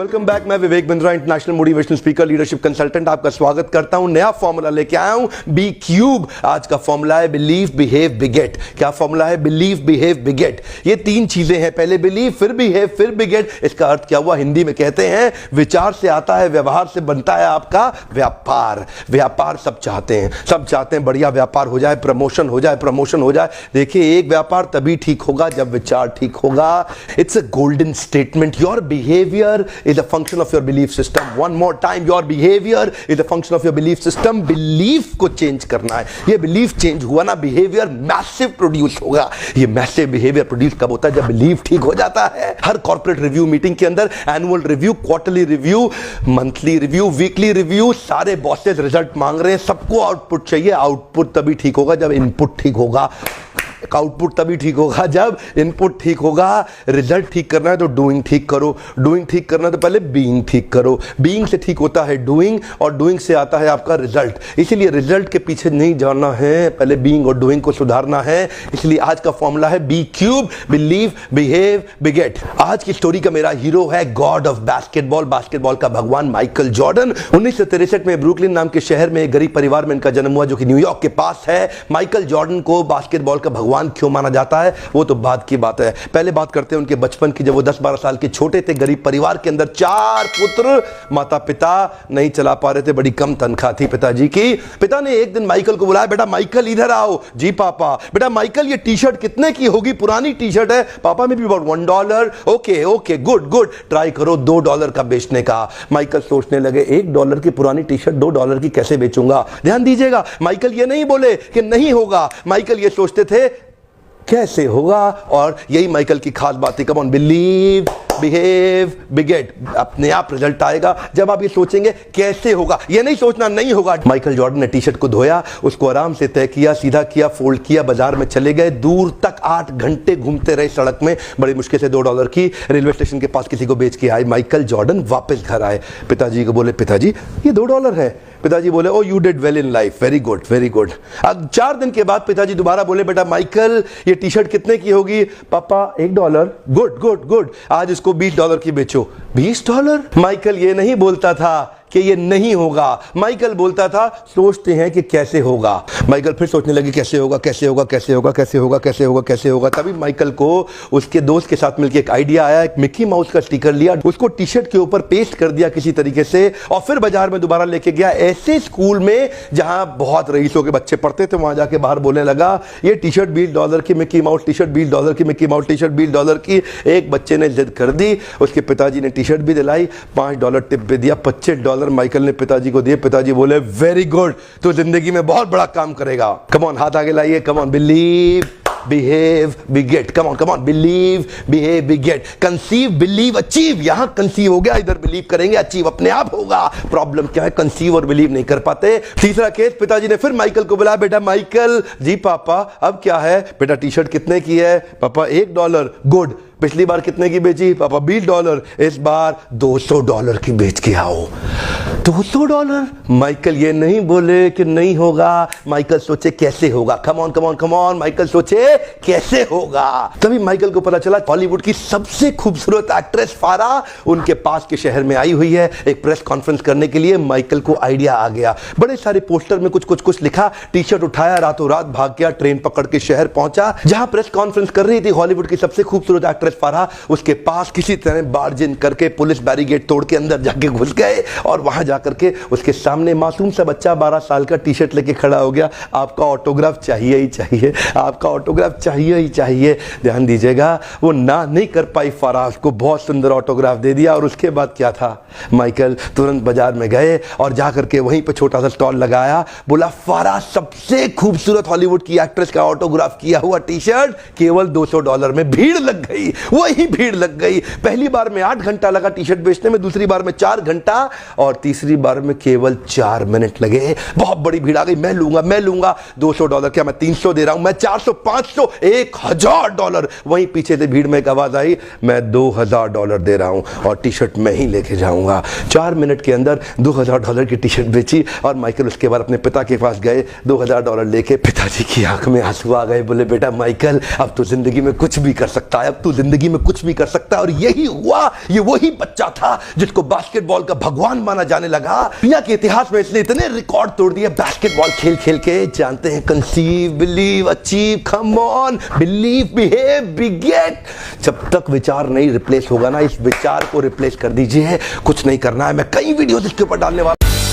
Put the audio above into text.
Welcome back. मैं Vivek Bindra, international motivational speaker, leadership consultant, आपका स्वागत करता हूं। नया फॉर्मूला लेके आया हूं, बी क्यूब। आज का फॉर्मूला है बिलीव बिहेव बिगेट। क्या फॉर्मूला है? Believe behave बिगेट। ये तीन चीजें हैं, पहले बिलीव, फिर बिहेव, फिर बिगेट। इसका अर्थ क्या हुआ? हिंदी में कहते हैं विचार से आता है, व्यवहार से बनता है आपका व्यापार। व्यापार सब चाहते हैं, सब चाहते हैं बढ़िया व्यापार हो जाए, प्रमोशन हो जाए, प्रमोशन हो जाए। देखिए, एक व्यापार तभी ठीक होगा जब विचार ठीक होगा। It's a golden statement. Your behaviour is a function of your belief system. One more time, your behavior is a function of your belief system. Belief को change करना है। ये belief change हुआ ना, behavior massive produce होगा। ये massive behavior produce कब होता है? जब belief ठीक हो जाता है। हर corporate review meeting के अंदर annual review, quarterly review, monthly review, weekly review, सारे bosses result मांग रहे हैं, सबको output चाहिए। output तभी ठीक होगा जब input ठीक होगा। आउटपुट तभी ठीक होगा जब इनपुट ठीक होगा। रिजल्ट ठीक करना है तो डूइंग ठीक करो, डूइंग ठीक करना है तो पहले बीइंग ठीक करो। बीइंग से ठीक होता है डूइंग, और डूइंग से आता है आपका रिजल्ट। इसीलिए रिजल्ट के पीछे नहीं जाना है, पहले बीइंग और डूइंग को सुधारना है। इसलिए आज का फॉर्मूला है बी क्यूब, बिलीव बिहेव बिगेट। आज की स्टोरी का मेरा हीरो है गॉड ऑफ बास्केटबॉल, बास्केटबॉल का भगवान माइकल जॉर्डन। 1963 में ब्रुकलिन नाम के शहर में एक गरीब परिवार में इनका जन्म हुआ, जो कि न्यूयॉर्क के पास है। माइकल जॉर्डन को बास्केटबॉल का भगवान क्यों माना जाता है वो तो बाद की बात है। पहले बात करते हैं उनके बचपन की। जब वो 10-12 साल के छोटे थे, गरीब परिवार के अंदर 4 पुत्र, माता पिता नहीं चला पा रहे थे, बड़ी कम तनख्वाह थी पिताजी की। पिता ने एक दिन माइकल को बुलाया, बेटा माइकल इधर आओ। जी पापा। बेटा माइकल, ये टी शर्ट कितने की होगी? पुरानी टी शर्ट है पापा, में भी about $1। Okay okay, good good, try करो $2 का बेचने का। माइकल सोचने लगे, $1 की पुरानी टी शर्ट $2 की कैसे बेचूंगा? ध्यान दीजिएगा, माइकल ये नहीं बोले कि नहीं होगा, माइकल ये सोचते थे कैसे होगा। और यही माइकल की खास बात है। कम ऑन, बिलीव बिहेव बिगेट। अपने आप रिजल्ट आएगा जब आप ये सोचेंगे कैसे होगा, ये नहीं सोचना नहीं होगा। माइकल जॉर्डन ने टी शर्ट को धोया, उसको आराम से तय किया, सीधा किया, फोल्ड किया, बाजार में चले गए। दूर तक 8 घंटे घूमते रहे सड़क में, बड़ी मुश्किल से $2 की रेलवे स्टेशन के पास किसी को बेच के आए। माइकल जॉर्डन वापस घर आए, पिताजी को बोले, पिताजी ये $2 है। पिताजी बोले, oh you did well in life, very good very good. अब 4 दिन के बाद पिताजी दोबारा बोले, बेटा माइकल ये टी शर्ट कितने की होगी? पापा $1। गुड गुड गुड, आज इसको $20 की बेचो। $20? माइकल ये नहीं बोलता था कि ये नहीं होगा, माइकल बोलता था सोचते हैं कि कैसे होगा। माइकल फिर सोचने लगे कैसे होगा, कैसे होगा, कैसे होगा, कैसे होगा, कैसे होगा, कैसे होगा। तभी माइकल को उसके दोस्त के साथ मिलकर एक आइडिया आया। एक मिकी माउस का स्टिकर लिया, उसको टी शर्ट के ऊपर पेस्ट कर दिया किसी तरीके से, और फिर बाजार में दोबारा लेके गया। ऐसे स्कूल में जहां बहुत रईसों के बच्चे पढ़ते थे, वहां जाके बाहर बोलने लगा, ये टी शर्ट $20 की, मिकी माउस टी शर्ट $20 की, मिकी माउस टी शर्ट $20 की। एक बच्चे ने जिद कर दी, उसके पिताजी ने टी शर्ट भी दिलाई, $5 टिप भी दिया, $25 माइकल ने पिताजी को दिए। पिताजी बोले, वेरी गुड, तो जिंदगी में बहुत बड़ा काम करेगा। कम ऑन, हाथ आगे लाइए। कम on, believe behave बिगेट। Come on come on, believe behave बिगेट। Conceive, believe, achieve. यहां कंसीव हो गया, इधर बिलीव करेंगे, अचीव अपने आप होगा। प्रॉब्लम क्या है? कंसीव और बिलीव नहीं कर पाते। तीसरा केस, पिताजी ने फिर माइकल को बुलाया, बेटा माइकल। जी पापा, अब क्या है? बेटा टी शर्ट कितने की है? पापा $1। गुड, पिछली बार कितने की बेची? पापा $20। इस बार $200 की बेच के आओ। $200? माइकल ये नहीं बोले कि नहीं होगा, माइकल सोचे कैसे होगा। Come on come on come on, Michael सोचे कैसे होगा। तभी माइकल को पता चला हॉलीवुड की सबसे खूबसूरत एक्ट्रेस फारा उनके पास के शहर में आई हुई है एक प्रेस कॉन्फ्रेंस करने के लिए। माइकल को आइडिया आ गया, बड़े सारे पोस्टर में कुछ लिखा, टी शर्ट उठाया, रातों रात भाग गया, ट्रेन पकड़ के शहर पहुंचा जहां प्रेस कॉन्फ्रेंस कर रही थी हॉलीवुड की सबसे खूबसूरत एक्ट्रेस फारा। उसके पास किसी तरह बार्ज इन करके पुलिस बैरिकेड तोड़ के अंदर जाके घुस गए, और वहां जाकर के उसके सामने मासूम सा बच्चा 12 साल का टी शर्ट लेके खड़ा हो गया। आपका ऑटोग्राफ चाहिए ही चाहिए, आपका ऑटोग्राफ चाहिए ही चाहिए। ध्यान दीजिएगा, वो ना नहीं कर पाई फारा, उसको बहुत सुंदर ऑटोग्राफ दे दिया। और उसके बाद क्या था? माइकल तुरंत बाजार में गए और जाकर के वहीं पे छोटा सा स्टॉल लगाया, बोला फारा सबसे खूबसूरत हॉलीवुड की एक्ट्रेस का ऑटोग्राफ किया हुआ टी शर्ट केवल $200 में। भीड़ लग गई, वही भीड़ लग गई। पहली बार में 8 घंटा लगा टी शर्ट बेचने में, दूसरी बार में 4 घंटा, और तीसरी तीसरी बार में केवल 4 मिनट लगे। बहुत बड़ी भीड़ आ गई, मैं लूंगा $200, क्या मैं 300 दे रहा हूं, मैं 400, 500, $1000। वहीं पीछे से भीड़ में एक आवाज आई, मैं $2000 दे रहा हूं और टी शर्ट मैं ही लेके जाऊंगा। 4 मिनट के अंदर $2000 की टी शर्ट बेची और माइकल उसके बाद अपने पिता के पास गए, $2000 लेके पिताजी की आंख में आंसू आ गए। बोले बेटा माइकल, अब तो जिंदगी में कुछ भी कर सकता है, अब तू जिंदगी में कुछ भी कर सकता है। और यही हुआ, ये वही बच्चा था जिसको बास्केटबॉल का भगवान माना जाने लगा। दुनिया के इतिहास में इसने इतने रिकॉर्ड तोड़ दिए बास्केटबॉल खेल खेल के। जानते हैं, conceive, believe, achieve, come on, believe, behave, beget. जब तक विचार नहीं रिप्लेस होगा ना, इस विचार को रिप्लेस कर दीजिए। कुछ नहीं करना है, मैं कई वीडियोस इसके ऊपर डालने वाला।